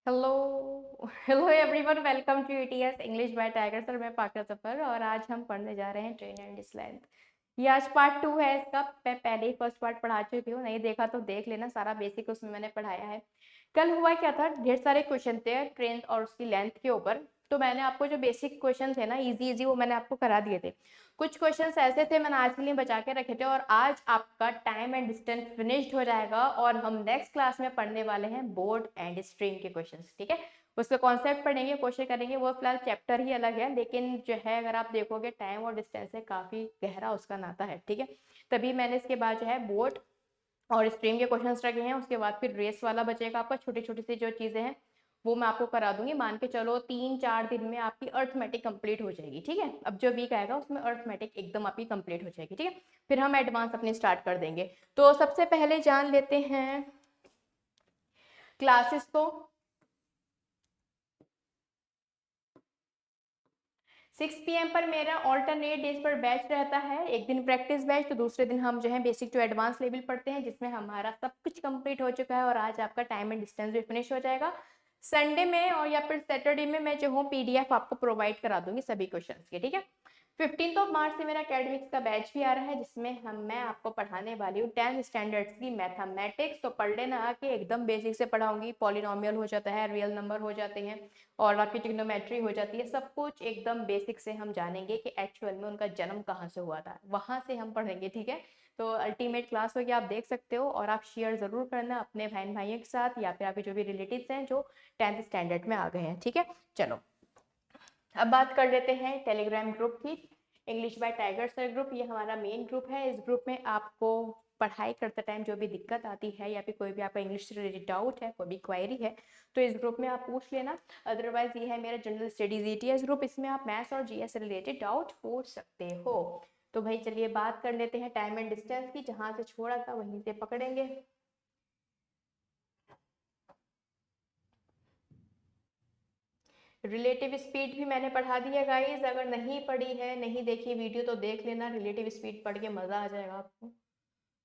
Hello everyone, welcome to ETS English by Tiger sir. मैं पाकरा सफर और आज हम पढ़ने जा रहे हैं ट्रेन एंड स्लेंथ। ये आज पार्ट 2 है इसका। मैं पहले ही फर्स्ट पार्ट पढ़ा चुकी हूँ, नहीं देखा तो देख लेना, सारा बेसिक उसमें मैंने पढ़ाया है। कल हुआ क्या था, ढेर सारे क्वेश्चन थे ट्रेन और उसकी लेंथ के ऊपर। तो मैंने आपको जो बेसिक क्वेश्चन थे ना, इजी इजी, वो मैंने आपको करा दिए थे। कुछ क्वेश्चंस ऐसे थे मैंने आज के लिए बचा के रखे थे, और आज आपका टाइम एंड डिस्टेंस फिनिश्ड हो जाएगा और हम नेक्स्ट क्लास में पढ़ने वाले हैं बोर्ड एंड स्ट्रीम के क्वेश्चंस। ठीक है, उसका कॉन्सेप्ट पढ़ेंगे, कोशिश करेंगे। वो फिलहाल चैप्टर ही अलग है, लेकिन जो है अगर आप देखोगे टाइम और डिस्टेंस से काफी गहरा उसका नाता है। ठीक है, तभी मैंने इसके बाद जो है बोर्ड और स्ट्रीम के क्वेश्चंस रखे हैं। उसके बाद फिर रेस वाला बचेगा आपका, छोटी छोटी सी जो चीजें हैं वो मैं आपको करा दूंगी। मान के चलो 3-4 दिन में आपकी अर्थमेटिक कंप्लीट हो जाएगी। ठीक है, अब जो वीक आएगा उसमें अर्थमेटिक एकदम आपकी कंप्लीट हो जाएगी। ठीक है, फिर हम एडवांस अपनी स्टार्ट कर देंगे। तो सबसे पहले जान लेते हैं क्लासेस को। 6 PM पर मेरा ऑल्टरनेट डेज पर बैच रहता है। एक दिन प्रैक्टिस बैच, तो दूसरे दिन हम जो है बेसिक टू एडवांस लेवल पढ़ते हैं, जिसमें हमारा सब कुछ कंप्लीट हो चुका है और आज आपका टाइम एंड डिस्टेंस भी फिनिश हो जाएगा। संडे में और या फिर सैटरडे में मैं जो हूँ पीडीएफ आपको प्रोवाइड करा दूंगी सभी क्वेश्चंस के। ठीक है, 15 मार्च से मेरा अकेडमिक्स का बैच भी आ रहा है, जिसमें मैं आपको पढ़ाने वाली हूँ 10th स्टैंडर्ड्स की मैथमेटिक्स। तो पढ़ लेना आके, एकदम बेसिक से पढ़ाऊंगी। पॉलिनोमियल हो जाता है, रियल नंबर हो जाते हैं और आपकी ट्रिग्नोमेट्री हो जाती है। सब कुछ एकदम बेसिक से हम जानेंगे कि एक्चुअल में उनका जन्म कहाँ से हुआ था, वहां से हम पढ़ेंगे। ठीक है, तो अल्टीमेट क्लास होगी, आप देख सकते हो। और आप शेयर जरूर करना अपने बहन भाइयों के साथ या फिर आपके जो भी रिलेटिव्स हैं जो 10th स्टैंडर्ड में आ गए हैं। ठीक है, चलो अब बात कर लेते हैं टेलीग्राम ग्रुप की। English by Tiger sir group, ये हमारा मेन ग्रुप है। इस ग्रुप में आपको पढ़ाई करते टाइम जो भी दिक्कत आती है या फिर कोई भी आपका इंग्लिश से रिलेटेड डाउट है, कोई भी क्वेरी है, तो इस ग्रुप में आप पूछ लेना। अदरवाइज ये है मेरा जनरल स्टडीज ईटीएस ग्रुप, इसमें आप मैथ्स और जीएस से रिलेटेड डाउट पूछ सकते हो। तो भाई चलिए बात कर लेते हैं टाइम एंड डिस्टेंस की। जहां से छोड़ा था वहीं से पकड़ेंगे। रिलेटिव स्पीड भी मैंने पढ़ा दी है गाइस, अगर नहीं पढ़ी है, नहीं देखी वीडियो, तो देख लेना। रिलेटिव स्पीड पढ़ के मजा आ जाएगा आपको।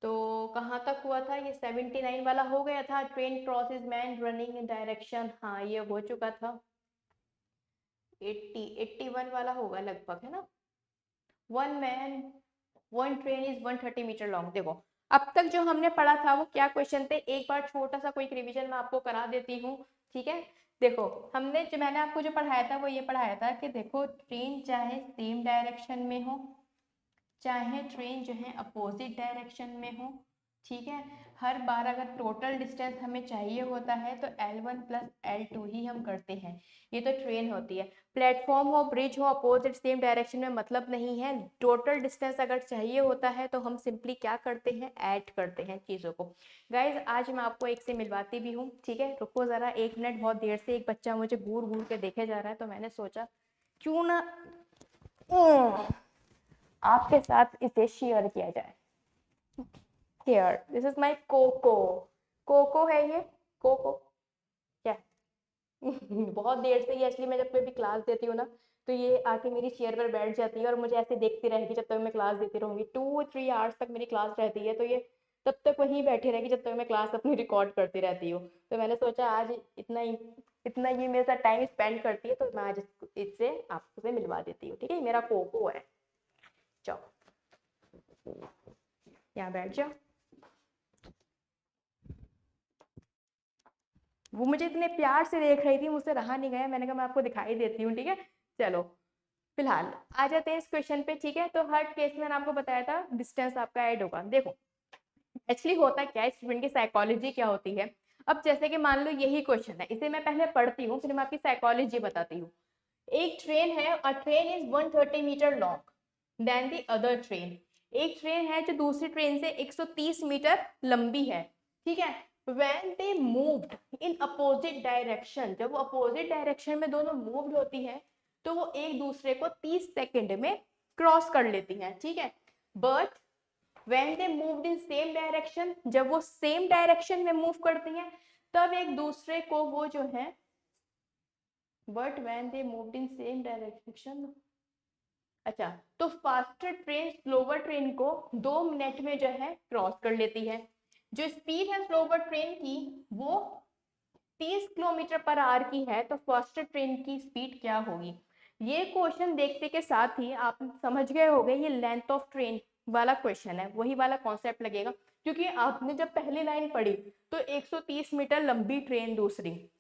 तो कहाँ तक हुआ था, ये 79 वाला हो गया था। Train crosses man running in direction, हाँ ये हो चुका था। 81 वाला होगा लगभग, है ना। One man one train is 130 metre long. देखो अब तक जो हमने पढ़ा था वो क्या क्वेश्चन थे, एक बार छोटा सा कोई रिवीजन मैं आपको करा देती हूँ। ठीक है, देखो हमने जो मैंने आपको जो पढ़ाया था वो ये पढ़ाया था कि देखो ट्रेन चाहे सेम डायरेक्शन में हो, चाहे ट्रेन जो है अपोजिट डायरेक्शन में हो, ठीक है, हर बार अगर टोटल डिस्टेंस हमें चाहिए होता है तो L1 प्लस L2 ही हम करते हैं। ये तो ट्रेन होती है। प्लेटफॉर्म हो, ब्रिज हो, अपोजिट सेम डायरेक्शन में मतलब नहीं है। टोटल डिस्टेंस अगर चाहिए होता है तो हम सिंपली क्या करते हैं, ऐड करते हैं चीज़ों को। गाइज आज मैं आपको एक से मिलवाती भी हूँ। ठीक है, रुको ज़रा 1 मिनट, बहुत देर से एक बच्चा मुझे घूर घूर के देखे जा रहा है, तो मैंने सोचा क्यों ना आपके साथ इसे शेयर किया जाए। Here this is my Coco. Coco है ये, कोको क्या बहुत देर से ये एक्चुअली मैं जब कोई भी क्लास देती हूँ ना, तो ये आके मेरी चेयर पर बैठ जाती है और मुझे ऐसे देखती रहेगी जब तक मैं क्लास देती रहूंगी। 2-3 आवर्स तक मेरी क्लास रहती है, तो ये तब तक वहीं बैठी रहेगी जब तक मैं क्लास अपनी रिकॉर्ड करती रहती हूँ। तो मैंने सोचा आज इतना ये मेरे साथ टाइम स्पेंड करती है, तो मैं आज इससे आपसे मिलवा देती हूँ। ठीक है, मेरा कोको है। जाओ यहाँ बैठ जाओ। वो मुझे इतने प्यार से देख रही थी, मुझसे रहा नहीं गया, मैंने कहा मैं आपको दिखाई देती हूँ। ठीक है, चलो फिलहाल आ जाते हैं इस क्वेश्चन पे। ठीक है, तो हर केस में मैंने आपको बताया था डिस्टेंस आपका ऐड होगा। देखो एक्चुअली होता क्या है, स्टूडेंट की साइकोलॉजी क्या होती है। अब जैसे कि मान लो यही क्वेश्चन है, इसे मैं पहले पढ़ती हूँ फिर मैं आपकी साइकोलॉजी बताती हूँ। एक ट्रेन है, a train is 130 metre long than the other train. एक ट्रेन है जो दूसरी ट्रेन से 130 मीटर लंबी है। ठीक है, when they moved in opposite direction, जब वो अपोजिट डायरेक्शन में दोनों मूव्ड होती हैं तो वो एक दूसरे को 30 सेकंड में क्रॉस कर लेती हैं। ठीक है, but when they moved in same direction, जब वो सेम डायरेक्शन में मूव करती हैं तब एक दूसरे को वो जो है, but when they moved in same direction, अच्छा, तो फास्टर ट्रेन स्लोवर ट्रेन को 2 मिनट में जो है क्रॉस कर लेती है। जो स्पीड है स्लोवर ट्रेन की वो 30 किलोमीटर पर आवर की है तो फास्टर ट्रेन की स्पीड क्या होगी। ये क्वेश्चन देखते के साथ ही आप समझ गए होंगे ये लेंथ ऑफ ट्रेन वाला क्वेश्चन है, वही वाला कॉन्सेप्ट लगेगा। क्योंकि आपने जब पहली लाइन पढ़ी तो 130 मीटर लंबी ट्रेन दूसरी,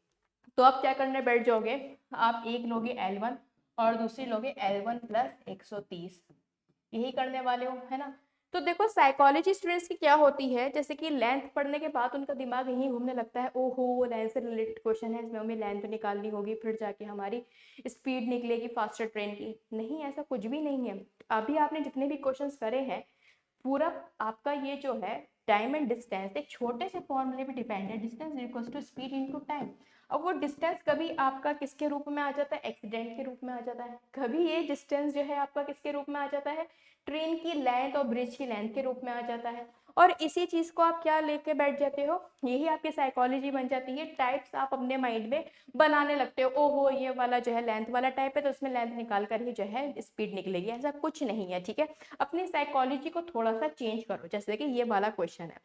तो आप क्या करने बैठ जाओगे, आप एक लोगे L1 और दूसरी लोगे L1 प्लस 130, यही करने वाले हो, है ना। तो देखो साइकोलॉजी स्टूडेंट्स की क्या होती है, जैसे कि लेंथ पढ़ने के बाद उनका दिमाग यही घूमने लगता है, ओहो वो लेंथ से रिलेटेड क्वेश्चन है, इसमें हमें लेंथ निकालनी होगी, फिर जाके हमारी स्पीड निकलेगी फास्टर ट्रेन की। नहीं, ऐसा कुछ भी नहीं है। अभी आपने जितने भी क्वेश्चन करे हैं, पूरा आपका ये जो है टाइम एंड डिस्टेंस एक छोटे से फॉर्मूले पे डिपेंड है, distance equals to speed into time. अब वो डिस्टेंस कभी आपका किसके रूप में आ जाता है, एक्सीडेंट के रूप में आ जाता है, कभी ये डिस्टेंस जो है आपका किसके रूप में आ जाता है, ट्रेन की लेंथ और ब्रिज की लेंथ के रूप में आ जाता है। और इसी चीज को आप क्या लेके बैठ जाते हो, यही आपकी साइकोलॉजी बन जाती है, टाइप्स आप अपने माइंड में बनाने लगते हो, ओहो ये वाला जो है लेंथ वाला टाइप है तो उसमें लेंथ निकाल कर ही जो है स्पीड निकलेगी, ऐसा कुछ नहीं है, ठीक है। अपनी साइकोलॉजी को थोड़ा सा चेंज करो। जैसे कि ये वाला क्वेश्चन है,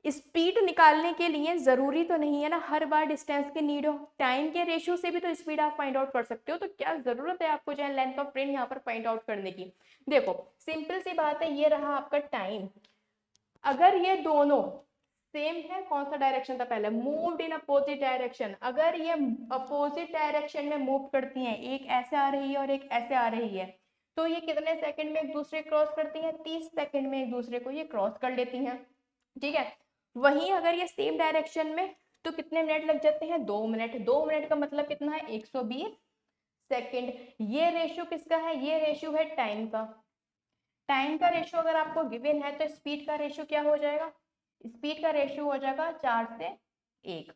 स्पीड निकालने के लिए जरूरी तो नहीं है ना हर बार डिस्टेंस की नीड हो, टाइम के रेशियो से भी तो स्पीड आप फाइंड आउट कर सकते हो, तो क्या जरूरत है आपको जो है लेंथ ऑफ ट्रेन यहाँ पर फाइंड आउट करने की। देखो सिंपल सी बात है, ये रहा आपका टाइम, अगर ये दोनों सेम है, कौन सा डायरेक्शन था पहले, मूव्ड इन अपोजिट डायरेक्शन, अगर ये अपोजिट डायरेक्शन में मूव करती हैं, एक ऐसे आ रही है और एक ऐसे आ रही है, तो ये कितने सेकंड में एक दूसरे क्रॉस करती हैं, 30 सेकंड में एक दूसरे को ये क्रॉस कर लेती हैं, ठीक है। वहीं अगर ये सेम डायरेक्शन में, तो कितने मिनट लग जाते हैं, 2 मिनट, 2 मिनट का मतलब कितना है, 120 सेकंड। ये रेशियो किसका है, ये रेशियो है टाइम का। टाइम का रेशियो अगर आपको गिवन है तो स्पीड का रेशियो क्या हो जाएगा, स्पीड का रेशियो हो जाएगा 4 से 1,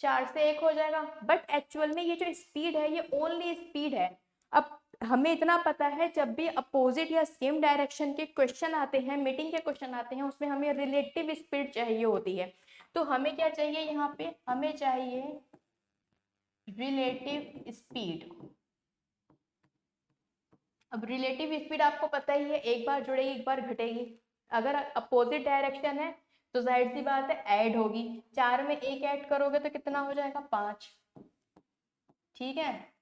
4 से 1 हो जाएगा। बट एक्चुअल में ये जो स्पीड है ये ओनली स्पीड है। अब हमें इतना पता है, जब भी अपोजिट या सेम डायरेक्शन के क्वेश्चन आते हैं, मीटिंग के क्वेश्चन आते हैं, उसमें हमें रिलेटिव स्पीड चाहिए होती है। तो हमें क्या चाहिए यहाँ पे, हमें चाहिए रिलेटिव स्पीड। अब रिलेटिव स्पीड आपको पता ही है, एक बार जुड़ेगी एक बार घटेगी। अगर अपोजिट डायरेक्शन है तो जाहिर सी बात है ऐड होगी, 4 में 1 ऐड करोगे तो कितना हो जाएगा, 5, ठीक है।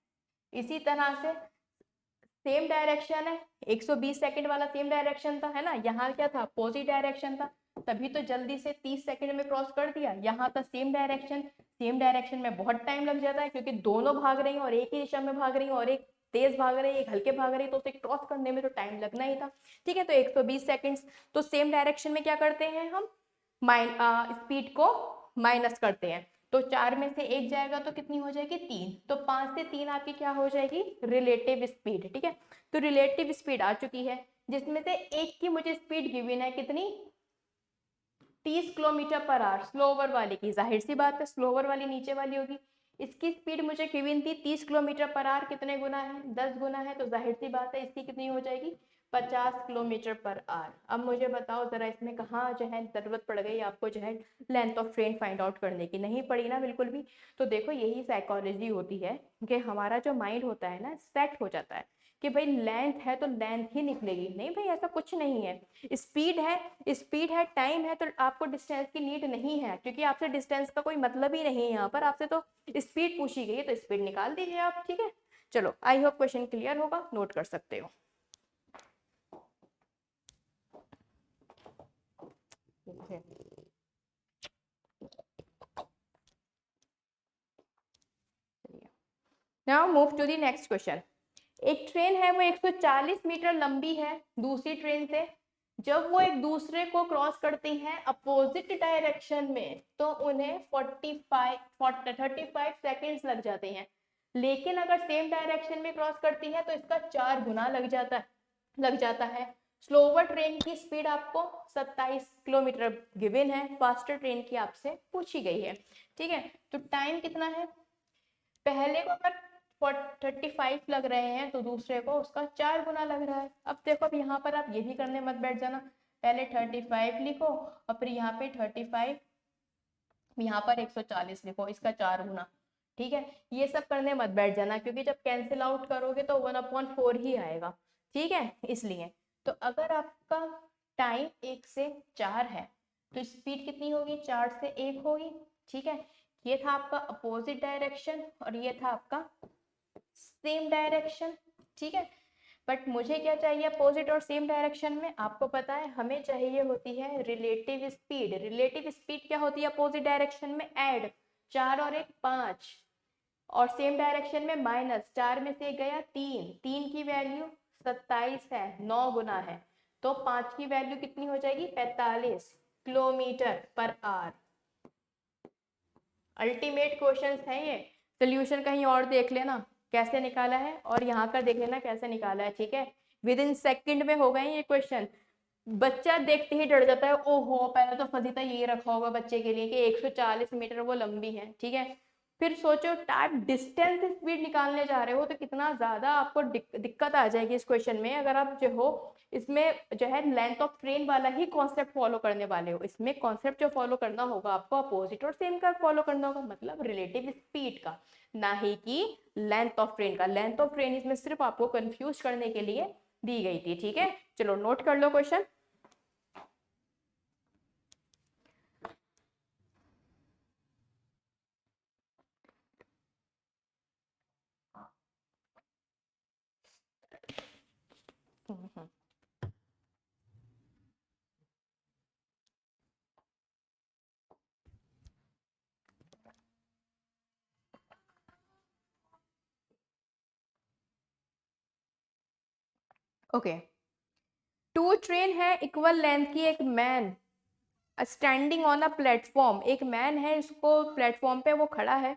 इसी तरह से सेम डायरेक्शन है, 120 सेकंड वाला सेम डायरेक्शन था, है ना, यहाँ क्या था, अपोजिट डायरेक्शन था, तभी तो जल्दी से 30 सेकंड में क्रॉस कर दिया। यहाँ था सेम डायरेक्शन, सेम डायरेक्शन में बहुत टाइम लग जाता है, क्योंकि दोनों भाग रही हैं और एक ही दिशा में भाग रही हैं, और एक तेज भाग रही है एक हल्के भाग रही है, तो उसे क्रॉस करने में तो टाइम लगना ही था, ठीक है। तो 120 सेकंड्स, तो सेम डायरेक्शन में क्या करते हैं हम, स्पीड को माइनस करते हैं, तो 4 में से 1 जाएगा तो कितनी हो जाएगी, 3, तो 5 से 3 आपकी क्या हो जाएगी, रिलेटिव स्पीड, ठीक है। तो रिलेटिव स्पीड आ चुकी है, जिसमें से एक की मुझे स्पीड गिवन है कितनी, 30 किलोमीटर पर आवर, स्लोवर वाले की, जाहिर सी बात है स्लोवर वाली नीचे वाली होगी। इसकी स्पीड मुझे गिवन थी 30 किलोमीटर पर आवर, कितने गुना है, 10 गुना है, तो जाहिर सी बात है इसकी कितनी हो जाएगी, 50 किलोमीटर पर आवर। अब मुझे बताओ जरा, इसमें कहाँ जो है जरूरत पड़ गई आपको जो है length of train find out करने की, नहीं पड़ी ना बिल्कुल भी। तो देखो यही साइकोलॉजी होती है कि हमारा जो माइंड होता है ना सेट हो जाता है कि भाई लेंथ है तो लेंथ ही निकलेगी, नहीं भाई ऐसा कुछ नहीं है, स्पीड है, स्पीड है, टाइम है, तो आपको डिस्टेंस की नीड नहीं है, क्योंकि आपसे डिस्टेंस का कोई मतलब ही नहीं है, यहाँ पर आपसे तो स्पीड पूछी गई है, तो स्पीड निकाल दीजिए आप, ठीक है। चलो आई होप क्वेश्चन क्लियर होगा, नोट कर सकते हो। Now move to the next question. एक ट्रेन है वो 140 मीटर लंबी है दूसरी ट्रेन से, जब वो एक दूसरे को क्रॉस करती हैं अपोजिट डायरेक्शन में तो उन्हें 35 सेकेंड्स लग जाते हैं, लेकिन अगर सेम डायरेक्शन में क्रॉस करती है तो इसका 4 गुना लग जाता है। स्लोवर ट्रेन की स्पीड आपको 27 किलोमीटर गिवन है, फास्टर ट्रेन की आपसे पूछी गई है, ठीक है। तो टाइम कितना है, पहले को अगर 35 लग रहे हैं तो दूसरे को उसका 4 गुना लग रहा है। अब देखो, अब यहाँ पर आप ये भी करने मत बैठ जाना, पहले 35 लिखो और फिर यहाँ पे 35, यहाँ पर 140 लिखो, इसका 4 गुना, ठीक है। ये सब करने मत बैठ जाना, क्योंकि जब कैंसिल आउट करोगे तो 1/4 ही आएगा, ठीक है, इसलिए। तो अगर आपका टाइम 1 से 4 है तो स्पीड कितनी होगी, 4 से 1 होगी, ठीक है। ये था आपका अपोजिट डायरेक्शन और ये था आपका सेम डायरेक्शन, ठीक है। बट मुझे क्या चाहिए अपोजिट और सेम डायरेक्शन में, आपको पता है हमें चाहिए होती है रिलेटिव स्पीड। रिलेटिव स्पीड क्या होती है अपोजिट डायरेक्शन में? ऐड 4 और 1 5, और सेम डायरेक्शन में माइनस 4 में से गया 3, 3 की वैल्यू 27 है, 9 गुना है, तो 5 की वैल्यू कितनी हो जाएगी? 45 kilometre per our. Ultimate questions है ये, सोल्यूशन कहीं और देख लेना कैसे निकाला है और यहाँ का देख लेना कैसे निकाला है, ठीक है। विद इन सेकेंड में हो गए ये क्वेश्चन। बच्चा देखते ही डर जाता है, ओहो पहले तो फजीता ये रखा होगा बच्चे के लिए कि 140 मीटर वो लंबी है, ठीक है। फिर सोचो टाइप डिस्टेंस स्पीड निकालने जा रहे हो तो कितना ज्यादा आपको दिक्कत आ जाएगी इस क्वेश्चन में, अगर आप जो हो इसमें जो है लेंथ ऑफ ट्रेन वाला ही कॉन्सेप्ट फॉलो करने वाले हो। इसमें कॉन्सेप्ट जो फॉलो करना होगा आपको अपोजिट और सेम का फॉलो करना होगा, मतलब रिलेटिव स्पीड का, ना ही कि लेंथ ऑफ ट्रेन का। लेंथ ऑफ ट्रेन इसमें सिर्फ आपको कंफ्यूज करने के लिए दी गई थी, ठीक है। चलो नोट कर लो क्वेश्चन। ओके, टू ट्रेन है इक्वल लेंथ की, एक man standing on a platform, एक मैन है इसको प्लेटफॉर्म पे वो खड़ा है,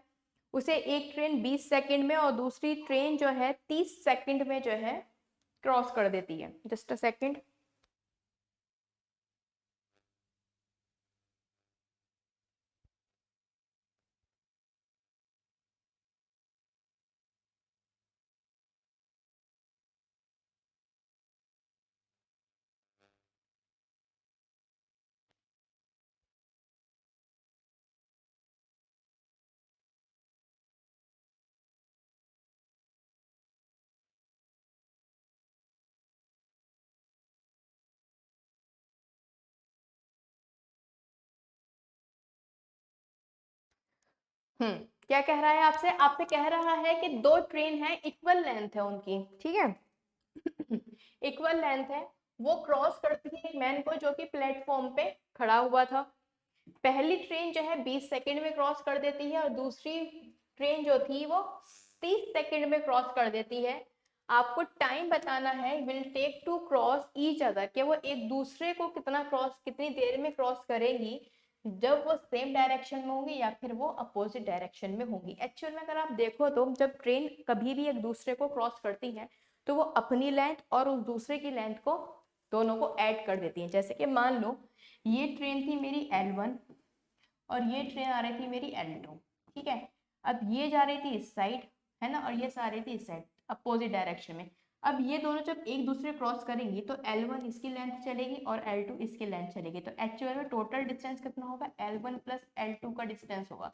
उसे एक ट्रेन 20 सेकंड में और दूसरी ट्रेन जो है 30 सेकंड में जो है क्रॉस कर देती है। Just a second. क्या कह रहा है आपसे? आपसे कह रहा है कि दो ट्रेन है इक्वल लेंथ है उनकी, ठीक है। इक्वल लेंथ है, वो क्रॉस करती है एक मैन को जो कि प्लेटफॉर्म पे खड़ा हुआ था। पहली ट्रेन जो है 20 सेकंड में क्रॉस कर देती है और दूसरी ट्रेन जो थी वो 30 सेकंड में क्रॉस कर देती है। आपको टाइम बताना है will take to cross each other, कि वो एक दूसरे को कितना क्रॉस, कितनी देर में क्रॉस करेंगी, जब वो सेम डायरेक्शन में होंगी या फिर वो अपोजिट डायरेक्शन में होंगी। एक्चुअल में अगर आप देखो तो जब ट्रेन कभी भी एक दूसरे को क्रॉस करती है तो वो अपनी लेंथ और उस दूसरे की लेंथ को दोनों को ऐड कर देती है। जैसे कि मान लो ये ट्रेन थी मेरी L1 और ये ट्रेन आ रही थी मेरी L2, ठीक है। अब ये जा रही थी इस साइड, है ना, और ये आ रही थी इस साइड अपोजिट डायरेक्शन में। अब ये दोनों जब एक दूसरे क्रॉस करेंगी तो L1 इसकी लेंथ चलेगी और L2 इसकी लेंथ चलेगी, तो एक्चुअल में टोटल डिस्टेंस कितना होगा? L1 प्लस L2 का डिस्टेंस होगा,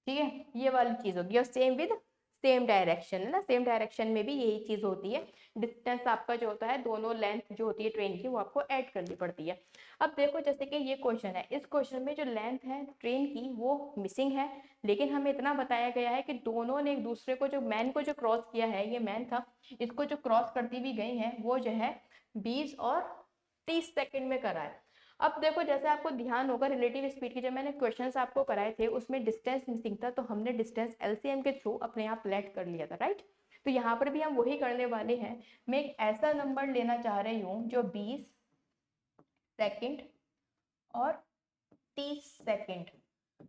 ठीक है। ये वाली चीज होगी। और सेम विद सेम डायरेक्शन, है ना, सेम डायरेक्शन में भी यही चीज होती है। डिस्टेंस आपका जो होता है, दोनों लेंथ जो होती है ट्रेन की वो आपको ऐड करनी पड़ती है। अब देखो जैसे कि ये क्वेश्चन है, इस क्वेश्चन में जो लेंथ है ट्रेन की वो मिसिंग है, लेकिन हमें इतना बताया गया है कि दोनों ने एक दूसरे को, जो मैन को जो क्रॉस किया है, ये मैन था, इसको जो क्रॉस करती हुई गई है वो जो है 20 और 30 सेकंड में करा है। अब देखो जैसे आपको ध्यान होगा रिलेटिव स्पीड की, जब मैंने क्वेश्चंस आपको कराए थे उसमें डिस्टेंस मिसिंग था, तो हमने डिस्टेंस एलसीएम के थ्रू अपने आप लेट कर लिया था, राइट। तो यहाँ पर भी हम वही करने वाले हैं। मैं एक ऐसा नंबर लेना चाह रही हूँ जो 20 सेकंड और 30 सेकंड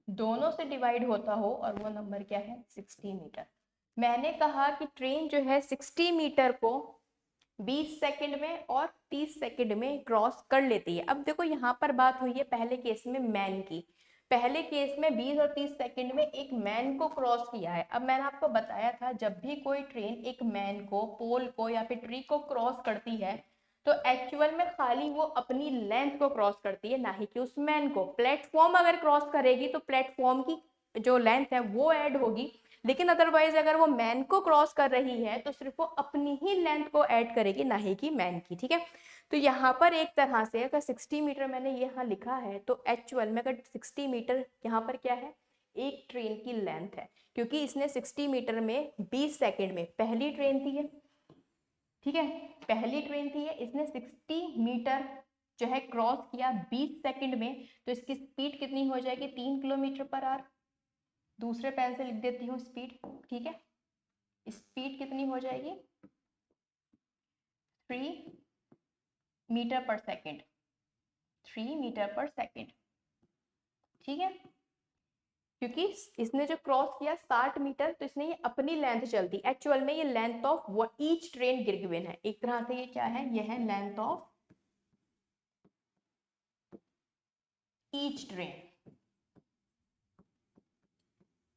दोनों से डिवाइड होता हो, और वो नंबर क्या है? 60 मीटर। मैंने कहा कि ट्रेन जो है 60 मीटर को 20 सेकंड में और 30 सेकंड में क्रॉस कर लेती है। अब देखो यहाँ पर बात हुई है पहले केस में मैन की, पहले केस में 20 और 30 सेकंड में एक मैन को क्रॉस किया है। अब मैंने आपको बताया था जब भी कोई ट्रेन एक मैन को, पोल को या फिर ट्री को क्रॉस करती है तो एक्चुअल में खाली वो अपनी लेंथ को क्रॉस करती है, ना ही कि उस मैन को। प्लेटफॉर्म अगर क्रॉस करेगी तो प्लेटफॉर्म की जो लेंथ है वो ऐड होगी, लेकिन अदरवाइज अगर वो मैन को क्रॉस कर रही है तो सिर्फ वो अपनी ही लेंथ को ऐड करेगी, ना ही कि मैन की, ठीक है। तो यहाँ पर एक तरह से अगर 60 मीटर मैंने यहाँ लिखा है तो एक्चुअल में अगर 60 मीटर यहाँ पर क्या है? एक ट्रेन की लेंथ है, क्योंकि इसने 60 मीटर में 20 सेकंड में, पहली ट्रेन थी ये, ठीक है, पहली ट्रेन थी ये, इसने 60 मीटर जो है क्रॉस किया 20 सेकंड में, तो इसकी स्पीड कितनी हो जाएगी, 3 किलोमीटर पर आवर। दूसरे पेन से लिख देती हूँ स्पीड, ठीक है, स्पीड कितनी हो जाएगी, 3 मीटर पर सेकंड, 3 मीटर पर सेकंड, ठीक है, क्योंकि इसने जो क्रॉस किया 60 मीटर, तो इसने ये अपनी लेंथ चल दी, एक्चुअल में ये length of each train given है, एक तरह से ये क्या है, ये है लेंथ ऑफ ईच ट्रेन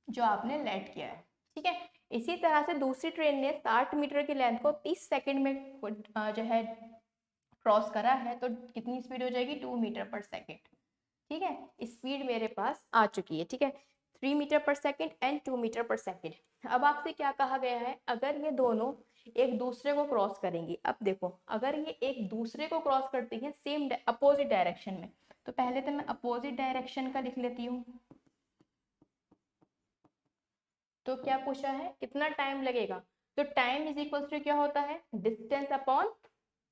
जो आपने लेट किया है, ठीक है। इसी तरह से दूसरी ट्रेन ने 60 मीटर की लेंथ को 30 सेकंड में जो है क्रॉस करा है, तो कितनी स्पीड हो जाएगी, 2 मीटर पर सेकंड, ठीक है। स्पीड मेरे पास आ चुकी है, ठीक है, 3 मीटर पर सेकंड एंड 2 मीटर पर सेकंड। अब आपसे क्या कहा गया है, अगर ये दोनों एक दूसरे को क्रॉस करेंगी, अब देखो अगर ये एक दूसरे को क्रॉस करती है सेम अपोजिट डायरेक्शन में, तो पहले तो मैं अपोजिट डायरेक्शन का लिख लेती हूँ। तो क्या पूछा है, कितना टाइम लगेगा, तो टाइम इज इक्वल्स टू क्या होता है, distance upon,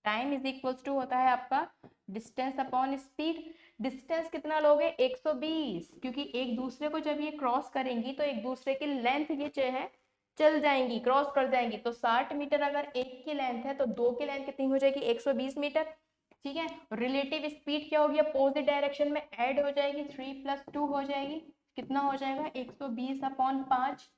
time is equals to होता है आपका डिस्टेंस अपॉन स्पीड। डिस्टेंस कितना लोगे, 120, क्योंकि एक दूसरे को जब ये क्रॉस करेंगी तो एक दूसरे की लेंथ ये जो है चल जाएंगी, क्रॉस कर जाएंगी, तो 60 मीटर अगर एक की लेंथ है तो दो की लेंथ कितनी हो जाएगी, 120 मीटर, ठीक है। रिलेटिव स्पीड क्या होगी, अपोजिट डायरेक्शन में ऐड हो जाएगी, 3 + 2 हो जाएगी, कितना हो जाएगा, 120/5,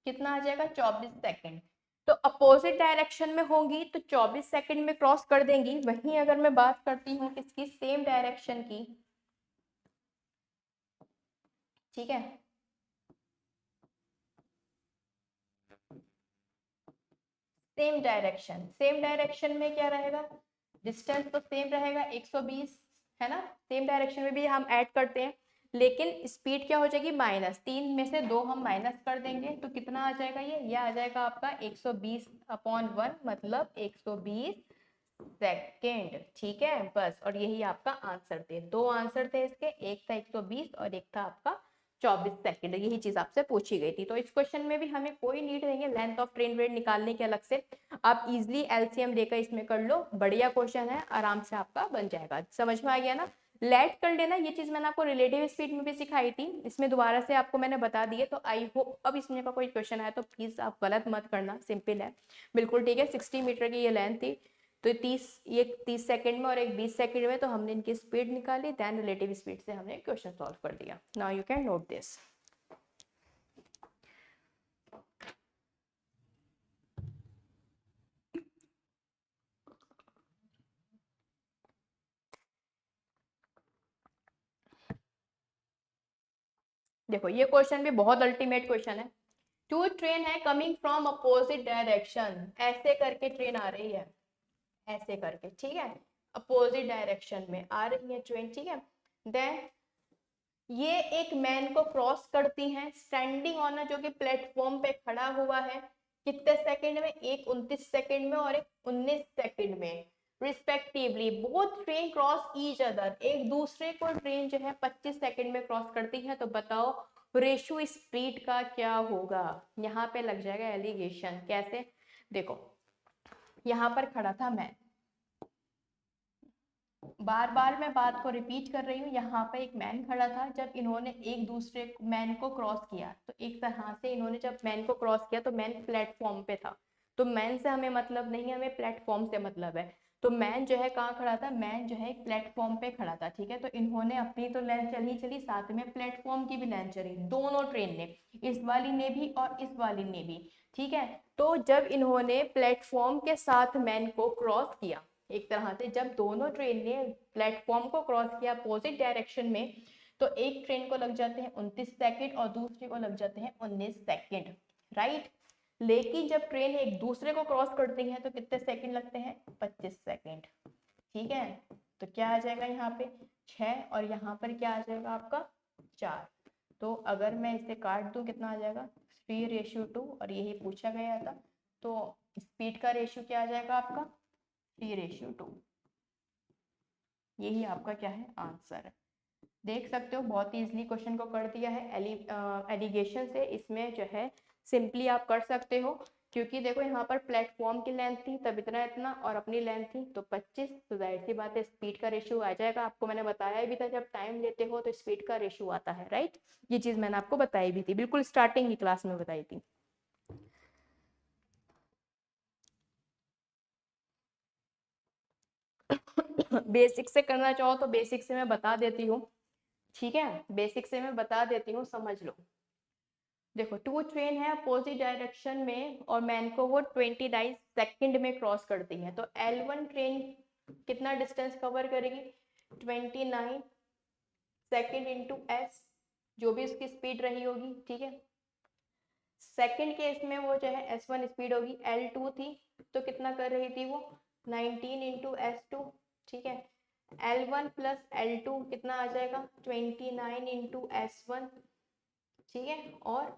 कितना आ जाएगा, 24 सेकंड। तो अपोजिट डायरेक्शन में होंगी तो 24 सेकंड में क्रॉस कर देंगी। वहीं अगर मैं बात करती हूँ किसकी, सेम डायरेक्शन की, ठीक है, सेम डायरेक्शन में क्या रहेगा, डिस्टेंस तो सेम रहेगा 120, है ना, सेम डायरेक्शन में भी हम ऐड करते हैं, लेकिन स्पीड क्या हो जाएगी, -3 में से 2 हम माइनस कर देंगे, तो कितना आ जाएगा, ये आ जाएगा आपका 120/1, मतलब 120 सेकेंड, ठीक है, बस। और यही आपका आंसर थे, दो आंसर थे इसके, एक था 120 और एक था आपका 24 सेकंड, यही चीज आपसे पूछी गई थी। तो इस क्वेश्चन में भी हमें कोई नीड नहीं है लेंथ ऑफ ट्रेन रेट निकालने के अलग से, आप इजिली एलसीएम लेकर इसमें कर लो, बढ़िया क्वेश्चन है, आराम से आपका बन जाएगा। समझ में आ गया ना, लेट कर लेना, ये चीज मैंने आपको रिलेटिव स्पीड में भी सिखाई थी, इसमें दोबारा से आपको मैंने बता दिए, तो आई होप अब इसमें का कोई क्वेश्चन आया तो प्लीज आप गलत मत करना, सिंपल है बिल्कुल, ठीक है। 60 मीटर की ये लेंथ थी, तो 30 सेकंड में और एक 20 सेकंड में, तो हमने इनकी स्पीड निकाली, देन रिलेटिव स्पीड से हमने क्वेश्चन सॉल्व कर दिया। Now you can note this. देखो ये क्वेश्चन भी बहुत अल्टीमेट क्वेश्चन है। टू ट्रेन है कमिंग फ्रॉम अपोजिट डायरेक्शन, ऐसे करके ट्रेन आ रही है, ऐसे करके, ठीक है, अपोजिट डायरेक्शन में आ रही है ट्रेन, ठीक है। देन ये एक मैन को क्रॉस करती हैं स्टैंडिंग ऑन, जो कि प्लेटफॉर्म पे खड़ा हुआ है, कितने सेकंड में, एक 29 सेकंड में और एक 19 सेकंड में respectively. Both train cross each other, एक दूसरे को ट्रेन जो है 25 सेकंड में क्रॉस करती है, तो बताओ रेशियो स्पीड का क्या होगा। यहाँ पे लग जाएगा एलिगेशन, कैसे, देखो यहाँ पर खड़ा था मैं, बार बार मैं बात को रिपीट कर रही हूँ, यहाँ पे एक मैन खड़ा था, जब इन्होंने एक दूसरे मैन को क्रॉस किया, तो एक तरह से इन्होंने जब मैन को क्रॉस किया तो मैन प्लेटफॉर्म पे था, तो मैन से हमें मतलब नहीं, हमें प्लेटफॉर्म से मतलब है। तो मैन जो है कहाँ खड़ा था, मैन जो है एक प्लेटफॉर्म पे खड़ा था, ठीक है। तो इन्होंने अपनी तो लेंथ चली चली, साथ में प्लेटफॉर्म की भी लेंथ चली, दोनों ट्रेन ने, इस वाली ने भी और इस वाली ने भी, ठीक है। तो जब इन्होंने प्लेटफॉर्म के साथ मैन को क्रॉस किया, एक तरह से जब दोनों ट्रेन ने प्लेटफॉर्म को क्रॉस किया अपोजिट डायरेक्शन में, तो एक ट्रेन को लग जाते हैं 29 सेकंड और दूसरे को लग जाते हैं 19 सेकंड, राइट। लेकिन जब ट्रेन एक दूसरे को क्रॉस करती है तो कितने सेकंड लगते हैं, 25 सेकंड, ठीक है। तो क्या आ जाएगा यहाँ पे 6, और यहाँ पर क्या आ जाएगा आपका 4। तो अगर मैं इसे काट दूं कितना आ जाएगा, 3:2, और यही पूछा गया था, तो स्पीड का रेशियो क्या आ जाएगा आपका, 3:2। यही आपका क्या है आंसर है। देख सकते हो बहुत ही इजीली क्वेश्चन को कर दिया है एलिगेशन से। इसमें जो है सिंपली आप कर सकते हो, क्योंकि देखो यहाँ पर प्लेटफॉर्म की लेंथ थी तब इतना इतना और अपनी लेंथ थी तो 25, तो जाहिर सी बात है स्पीड का रेशियो आ जाएगा। आपको मैंने बताया भी था जब टाइम लेते हो तो स्पीड का रेशियो आता है, राइट। ये चीज मैंने आपको बताई भी थी, बिल्कुल स्टार्टिंग की क्लास में बताई थी। बेसिक से करना चाहो तो बेसिक से मैं बता देती हूँ, ठीक है। बेसिक से मैं बता देती हूँ, समझ लो। देखो टू ट्रेन है अपोजिट डायरेक्शन में और मैन को वो 29 सेकंड में क्रॉस करती है, तो L1 ट्रेन कितना डिस्टेंस कवर करेगी, 29 सेकंड इंटू एस, जो भी उसकी स्पीड रही होगी, ठीक है। सेकंड केस में वो जो है S1 स्पीड होगी, L2 थी तो कितना कर रही थी वो 19 इंटू S2, ठीक है। L1 प्लस L2 कितना आ जाएगा 29 इंटू S1, ठीक है, और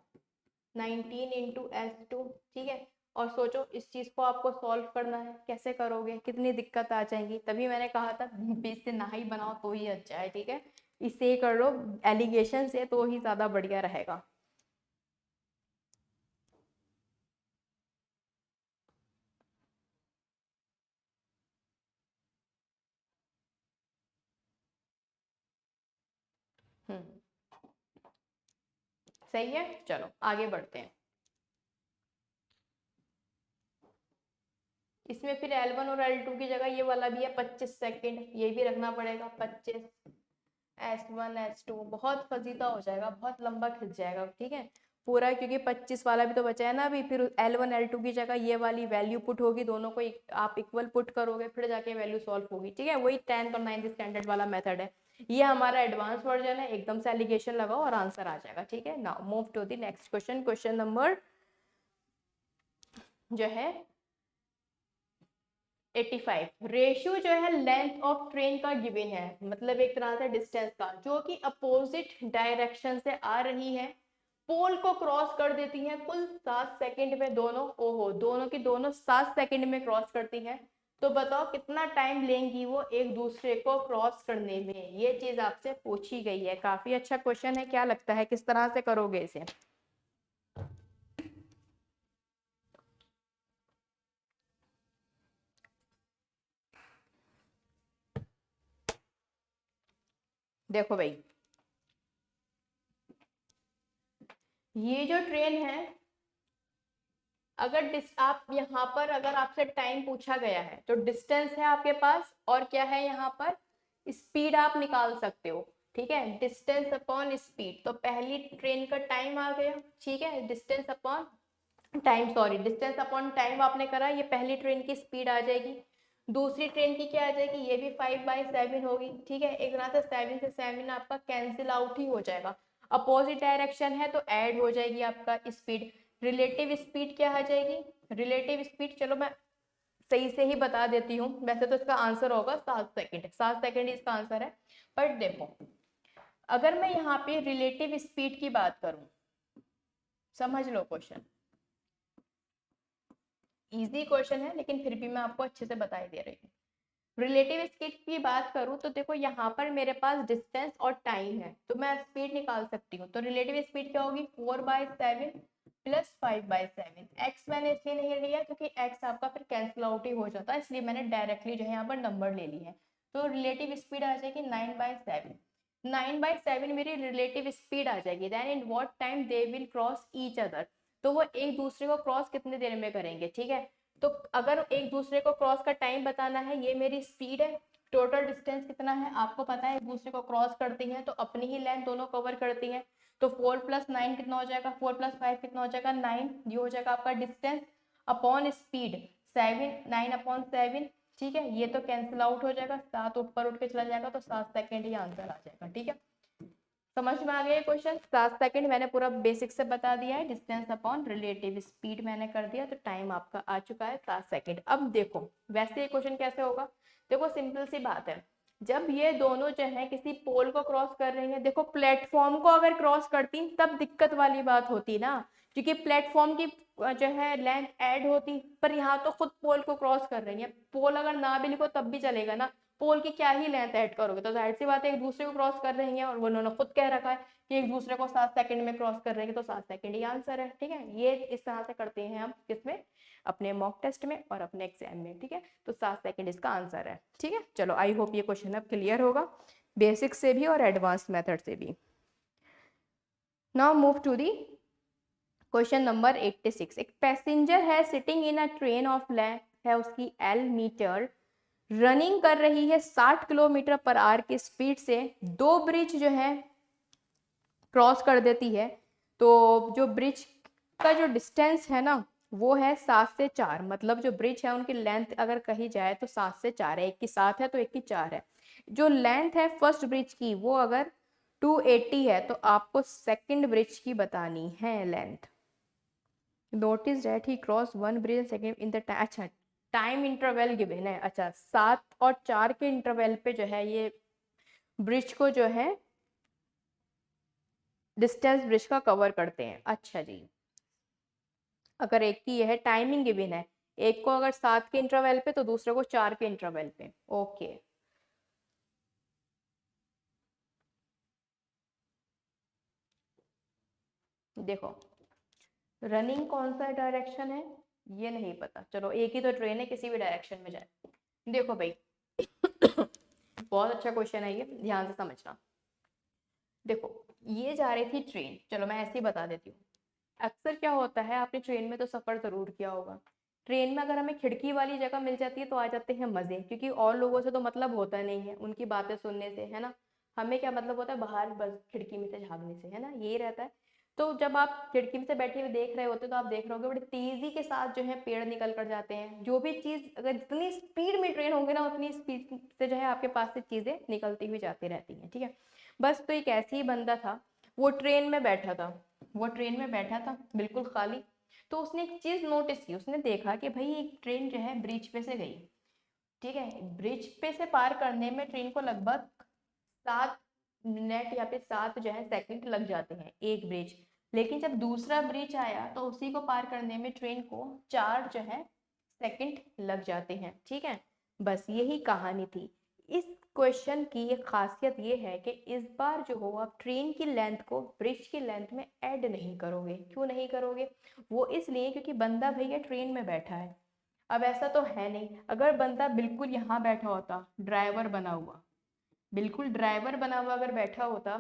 19 इंटू S2, ठीक है। और सोचो इस चीज को आपको सॉल्व करना है, कैसे करोगे, कितनी दिक्कत आ जाएंगी। तभी मैंने कहा था बीच से ना ही बनाओ तो ही अच्छा है, ठीक है। इससे ही कर लो एलिगेशन से तो ही ज्यादा बढ़िया रहेगा। हम्म, सही है, चलो आगे बढ़ते हैं। इसमें फिर L1 और L2 की जगह ये वाला भी है 25 सेकंड, ये भी रखना पड़ेगा 25, S1 S2 बहुत फजीता हो जाएगा, बहुत लंबा खिंच जाएगा, ठीक है पूरा, क्योंकि 25 वाला भी तो बचा है ना अभी। फिर L1 L2 की जगह ये वाली वैल्यू पुट होगी, दोनों को आप इक्वल पुट करोगे फिर जाके वैल्यू सॉल्व होगी, ठीक है। वही 10th और 9th स्टैंडर्ड वाला मेथड है। ये हमारा एडवांस वर्जन है, एकदम से एलिगेशन लगाओ और आंसर आ जाएगा, ठीक है। Now move to the next question. Question number जो है 85, रेशियो जो है लेंथ ऑफ ट्रेन का गिवन है, मतलब एक तरह से डिस्टेंस का, जो कि अपोजिट डायरेक्शन से आ रही है, पोल को क्रॉस कर देती है कुल 7 सेकंड में दोनों। ओहो, दोनों की दोनों 7 सेकंड में क्रॉस करती है, तो बताओ कितना टाइम लेंगी वो एक दूसरे को क्रॉस करने में। ये चीज आपसे पूछी गई है, काफी अच्छा क्वेश्चन है। क्या लगता है किस तरह से करोगे इसे। देखो भाई, ये जो ट्रेन है, अगर आप यहाँ पर अगर आपसे टाइम पूछा गया है तो डिस्टेंस है आपके पास और क्या है यहाँ पर स्पीड आप निकाल सकते हो, ठीक है। डिस्टेंस अपॉन स्पीड, तो पहली ट्रेन का टाइम आ गया, ठीक है। Distance upon time, sorry distance upon time आपने करा, ये पहली ट्रेन की स्पीड आ जाएगी। दूसरी ट्रेन की क्या आ जाएगी, ये भी 5/7 होगी, ठीक है। एक तरह से 7 से 7 आपका कैंसिल आउट ही हो जाएगा। अपोजिट डायरेक्शन है तो ऐड हो जाएगी आपका स्पीड। रिलेटिव स्पीड क्या आ जाएगी, रिलेटिव स्पीड चलो मैं सही से ही बता देती हूँ, वैसे तो इसका आंसर होगा 7 सेकंड, 7 सेकंड इसका आंसर है। पर देखो अगर मैं यहाँ पे रिलेटिव स्पीड की बात करूं, समझ लो क्वेश्चन इजी क्वेश्चन है लेकिन फिर भी मैं आपको अच्छे से बता दे रही हूँ। रिलेटिव स्पीड की बात करूँ तो देखो यहाँ पर मेरे पास डिस्टेंस और टाइम है तो मैं स्पीड निकाल सकती हूँ। तो रिलेटिव स्पीड क्या होगी 4/7 प्लस 5/7। एक्स मैंने इसलिए नहीं लिया क्योंकि एक्स आपका फिर कैंसिल आउट ही हो जाता है, इसलिए मैंने डायरेक्टली जो है यहाँ पर नंबर ले ली है। तो रिलेटिव स्पीड आ जाएगी 9/7। 9/7 मेरी रिलेटिव स्पीड आ जाएगी। Then in what time they will cross each other, तो वो एक दूसरे को क्रॉस कितने देर में करेंगे, ठीक है। तो अगर एक दूसरे को क्रॉस का टाइम बताना है, ये मेरी स्पीड है, टोटल डिस्टेंस कितना है आपको पता है, एक दूसरे को क्रॉस करती हैं तो अपनी ही लेंथ दोनों कवर करती हैं। तो 4+9 कितना हो जाएगा, 4+5 कितना हो जाएगा 9, ये हो जाएगा आपका डिस्टेंस अपॉन स्पीड 7, 9/7, ठीक है। ये तो कैंसिल आउट हो जाएगा, 7 ऊपर उठ के चला जाएगा तो 7 सेकेंड ही आंसर आ जाएगा, ठीक है। समझ में आ गया क्वेश्चन। 7 सेकंड मैंने पूरा बेसिक से बता दिया है, डिस्टेंस अपॉन रिलेटिव स्पीड मैंने कर दिया, तो टाइम आपका आ चुका है 7 सेकंड। अब देखो वैसे ये क्वेश्चन कैसे होगा, देखो सिंपल सी बात है, जब ये दोनों जो है किसी पोल को क्रॉस कर रही है, देखो प्लेटफॉर्म को अगर क्रॉस करती तब दिक्कत वाली बात होती ना, क्योंकि प्लेटफॉर्म की जो है लेंथ ऐड होती, पर यहाँ तो खुद पोल को क्रॉस कर रही है। पोल अगर ना भी लिखो तब भी चलेगा ना, पोल की क्या ही लेंथ ऐड करोगे, तो जाहिर सी बात है एक दूसरे को क्रॉस कर रही हैं, और उन्होंने खुद कह रखा है कि एक दूसरे को 7 सेकंड में क्रॉस कर रहे हैं, तो 7 सेकंड ही आंसर है। ठीक है, ये इस तरह से करते हैं हम किसमें, अपने मॉक टेस्ट में और अपने एग्जाम में। ठीक है, तो 7 सेकंड इसका आंसर है। ठीक है, चलो आई होप ये क्वेश्चन अब क्लियर होगा, बेसिक से भी और एडवांस मेथड से भी। Now move to the question number 86। एक पैसेंजर है sitting in a train of length है उसकी L मीटर, रनिंग कर रही है 60 किलोमीटर पर आवर की स्पीड से, दो ब्रिज जो है क्रॉस कर देती है। तो जो ब्रिज का जो डिस्टेंस है ना वो है 7 से 4, मतलब जो ब्रिज है उनकी लेंथ अगर कही जाए तो 7 से 4 है, एक की 7 है तो एक की 4 है। जो लेंथ है फर्स्ट ब्रिज की वो अगर 280 है, तो आपको सेकंड ब्रिज की बतानी है length. Notice that he cross one bridge second in the time, अच्छा टाइम इंटरवल गिवन है, अच्छा 7 और 4 के इंटरवल पे जो है ये ब्रिज को जो है डिस्टेंस ब्रिज का कवर करते हैं। अच्छा जी, अगर एक की यह टाइमिंग गिवन है, एक को अगर 7 के इंटरवल पे तो दूसरे को 4 के इंटरवल पे। ओके, देखो रनिंग कौन सा डायरेक्शन है ये नहीं पता, चलो एक ही तो ट्रेन है, किसी भी डायरेक्शन में जाए। देखो भाई बहुत अच्छा क्वेश्चन है ये, ध्यान से समझना। देखो ये जा रही थी ट्रेन, चलो मैं ऐसे ही बता देती हूँ। अक्सर क्या होता है, आपने ट्रेन में तो सफर जरूर किया होगा, ट्रेन में अगर हमें खिड़की वाली जगह मिल जाती है तो आ जाते हैं मजे, क्योंकि और लोगों से तो मतलब होता नहीं है उनकी बातें सुनने से, है ना। हमें क्या मतलब होता है, बाहर बस खिड़की में से झांकने से, है ना, यही रहता है। तो जब आप खिड़की में से बैठे हुए देख रहे होते तो आप देख रहे होगे बड़ी तेजी के साथ जो है पेड़ निकल कर जाते हैं, जो भी चीज अगर जितनी स्पीड में ट्रेन होंगे ना उतनी स्पीड से जो है आपके पास से चीजें निकलती हुई जाती रहती हैं। ठीक है, बस तो एक ऐसे ही बंदा था, वो ट्रेन में बैठा था, वो ट्रेन में बैठा था बिल्कुल खाली। तो उसने एक चीज नोटिस की, उसने देखा कि भाई एक ट्रेन जो है ब्रिज पे से गई। ठीक है, ब्रिज पे से पार करने में ट्रेन को लगभग 7 मिनट या फिर 7 जो है सेकंड लग जाते हैं एक ब्रिज, लेकिन जब दूसरा ब्रिज आया तो उसी को पार करने में ट्रेन को 4 जो है सेकंड लग जाते हैं। ठीक है, बस यही कहानी थी। इस क्वेश्चन की एक खासियत ये है कि इस बार जो हो आप ट्रेन की लेंथ को ब्रिज की लेंथ में ऐड नहीं करोगे। क्यों नहीं करोगे, वो इसलिए क्योंकि बंदा भैया ट्रेन में बैठा है। अब ऐसा तो है नहीं, अगर बंदा बिल्कुल यहाँ बैठा होता, ड्राइवर बना हुआ, बिल्कुल ड्राइवर बना हुआ अगर बैठा होता,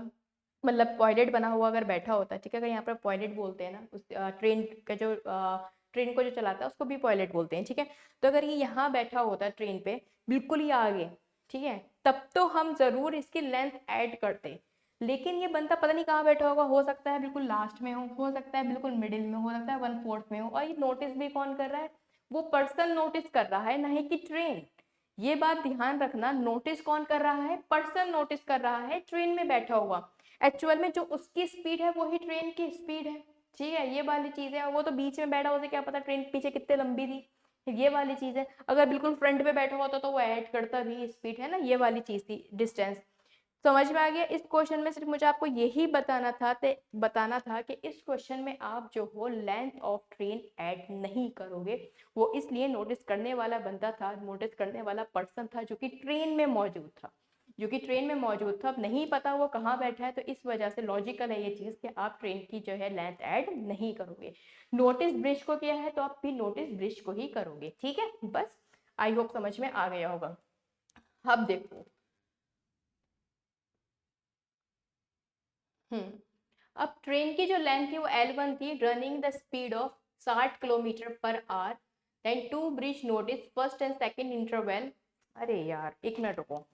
मतलब पायलट बना हुआ अगर बैठा होता, ठीक है, अगर यहाँ पर पायलट बोलते हैं ना उस ट्रेन का जो ट्रेन को जो चलाता है उसको भी पायलट बोलते हैं। ठीक है, तो अगर ये यहाँ बैठा होता ट्रेन पे बिल्कुल ही आगे, ठीक है, तब तो हम जरूर इसकी लेंथ ऐड करते। लेकिन ये बंदा पता नहीं कहाँ बैठा होगा, हो सकता है बिल्कुल लास्ट में हो सकता है बिल्कुल मिडिल में, हो सकता है 1/4 में हो, और ये नोटिस भी कौन कर रहा है, वो पर्सन नोटिस कर रहा है, नहीं कि ट्रेन। ये बात ध्यान रखना, नोटिस कौन कर रहा है, पर्सन नोटिस कर रहा है ट्रेन में बैठा हुआ। एक्चुअल में जो उसकी स्पीड है वही ट्रेन की स्पीड है। ठीक है, ये वाली चीज है, वो तो बीच में बैठा, उसे क्या पता ट्रेन पीछे कितने लंबी थी, ये वाली चीज है। अगर बिल्कुल फ्रंट पे बैठा होता तो वो ऐड करता भी स्पीड, है ना, ये वाली चीज थी डिस्टेंस। समझ में आ गया। इस क्वेश्चन में सिर्फ मुझे आपको यही बताना था कि इस क्वेश्चन में आप जो हो लेंथ ऑफ ट्रेन ऐड नहीं करोगे। वो इसलिए नोटिस करने वाला बंदा था, नोटिस करने वाला पर्सन था जो कि ट्रेन में मौजूद था, जो कि ट्रेन में मौजूद था। अब नहीं पता वो कहाँ बैठा है, तो इस वजह से लॉजिकल है ये चीज़ कि आप ट्रेन की जो है लेंथ ऐड नहीं करोगे। नोटिस ब्रिज को किया है तो आप भी नोटिस ब्रिज को ही करोगे। ठीक है, बस आई होप समझ में आ गया होगा। अब देखो, अब ट्रेन की जो लेंथ थी वो L1 थी, running the speed of 60 kilometre per hour, then to bridge notice first and second interval. अरे यार एक मिनट रुको,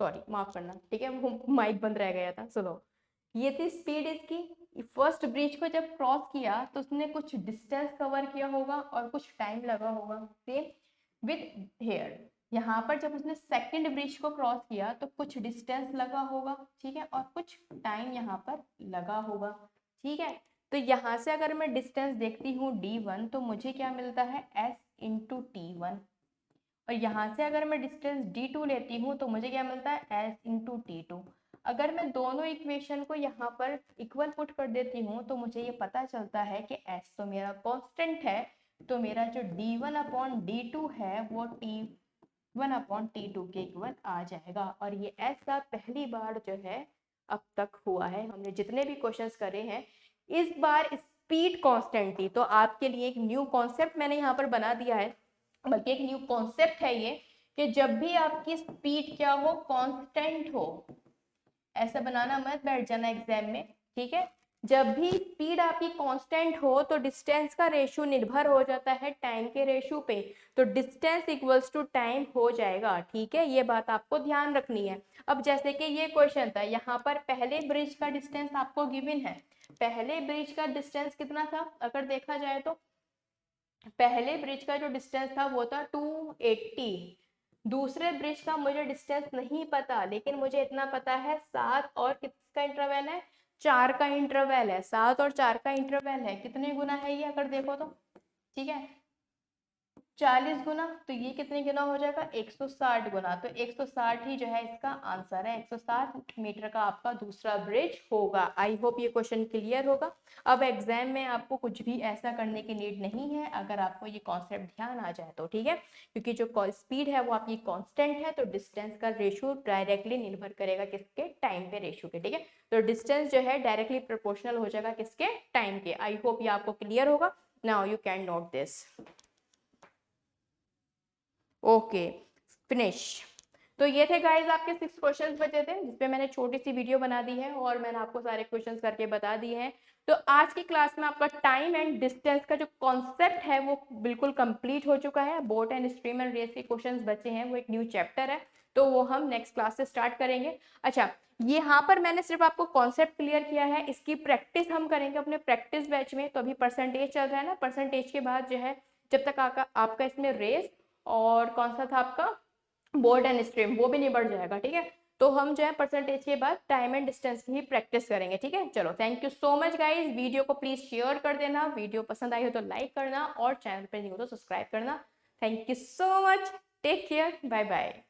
सॉरी माफ करना, ठीक है, वो माइक बंद रह गया था। सुनो, ये थी स्पीड इसकी। फर्स्ट ब्रिज को जब क्रॉस किया तो उसने कुछ डिस्टेंस कवर किया होगा और कुछ टाइम लगा होगा। सेम विद हेयर, यहाँ पर जब उसने सेकंड ब्रिज को क्रॉस किया तो कुछ डिस्टेंस लगा होगा, ठीक है, और कुछ टाइम यहाँ पर लगा होगा, ठीक है। तो यहाँ से अगर मैं डिस्टेंस देखती हूँ d1 तो मुझे क्या मिलता है s इंटू t1, और यहाँ से अगर मैं डिस्टेंस d2 लेती हूँ तो मुझे क्या मिलता है s इंटू t2। अगर मैं दोनों इक्वेशन को यहाँ पर इक्वल पुट कर देती हूँ तो मुझे ये पता चलता है कि s तो मेरा कांस्टेंट है, तो मेरा जो d1 अपॉन d2 है वो t1 अपॉन t2 के इक्वल आ जाएगा। और ये ऐसा पहली बार जो है अब तक हुआ है, हमने जितने भी क्वेश्चंस करे हैं इस बार स्पीड कांस्टेंट थी। तो आपके लिए एक न्यू कॉन्सेप्ट मैंने यहाँ पर बना दिया है, बल्कि एक न्यू कॉन्सेप्ट है ये, कि जब भी आपकी स्पीड क्या हो, कांस्टेंट हो, ऐसा बनाना मत बैठ जाना एग्जाम में, ठीक है। जब भी स्पीड आपकी कांस्टेंट हो तो डिस्टेंस का रेशियो निर्भर हो जाता है टाइम के रेशियो पे, तो डिस्टेंस इक्वल्स टू टाइम हो जाएगा, ठीक है। ये बात आपको ध्यान रखनी है। अब जैसे कि ये क्वेश्चन था, यहाँ पर पहले ब्रिज का डिस्टेंस आपको गिवन है। पहले ब्रिज का डिस्टेंस कितना था अगर देखा जाए तो, पहले ब्रिज का जो डिस्टेंस था वो था 280। दूसरे ब्रिज का मुझे डिस्टेंस नहीं पता, लेकिन मुझे इतना पता है 7 और किसका इंटरवल है, 4 का इंटरवल है। 7 और 4 का इंटरवल है, कितने गुना है ये अगर देखो तो, ठीक है, 40 गुना। तो ये कितने गुना हो जाएगा, 160 गुना। तो 160 ही जो है इसका आंसर है, 160 मीटर का आपका दूसरा ब्रिज होगा। आई होप ये क्वेश्चन क्लियर होगा। अब एग्जाम में आपको कुछ भी ऐसा करने की नीड नहीं है अगर आपको ये कॉन्सेप्ट ध्यान आ जाए तो, ठीक है। क्योंकि जो स्पीड है वो आपकी कॉन्स्टेंट है, तो डिस्टेंस का रेशियो डायरेक्टली निर्भर करेगा किसके, टाइम पे रेशियो के, ठीक है। तो डिस्टेंस जो है डायरेक्टली प्रोपोर्शनल हो जाएगा किसके, टाइम के। आई होप ये आपको क्लियर होगा। Now you can note this. Okay, finish. तो ये थे गाइज आपके 6 क्वेश्चंस बचे थे, जिसपे मैंने छोटी सी वीडियो बना दी है और मैंने आपको सारे क्वेश्चंस करके बता दिए हैं। तो आज की क्लास में आपका टाइम एंड डिस्टेंस का जो कॉन्सेप्ट है वो बिल्कुल कंप्लीट हो चुका है। Boat and stream and race के क्वेश्चंस बचे हैं, वो एक न्यू चैप्टर है, तो वो हम नेक्स्ट क्लास से स्टार्ट करेंगे। अच्छा, यहाँ पर मैंने सिर्फ आपको कॉन्सेप्ट क्लियर किया है, इसकी प्रैक्टिस हम करेंगे अपने प्रैक्टिस बैच में। तो अभी परसेंटेज चल रहा है ना, परसेंटेज के बाद जो है जब तक आपका इसमें रेस और कौन सा था आपका बोर्ड एंड स्ट्रीम, वो भी निबट जाएगा, ठीक है। तो हम जो है परसेंटेज के बाद टाइम एंड डिस्टेंस की ही प्रैक्टिस करेंगे, ठीक है। चलो, thank you so much guys. Video को प्लीज शेयर कर देना, वीडियो पसंद आई हो तो लाइक करना और चैनल पर नहीं हो तो सब्सक्राइब करना। Thank you so much, take care, bye bye.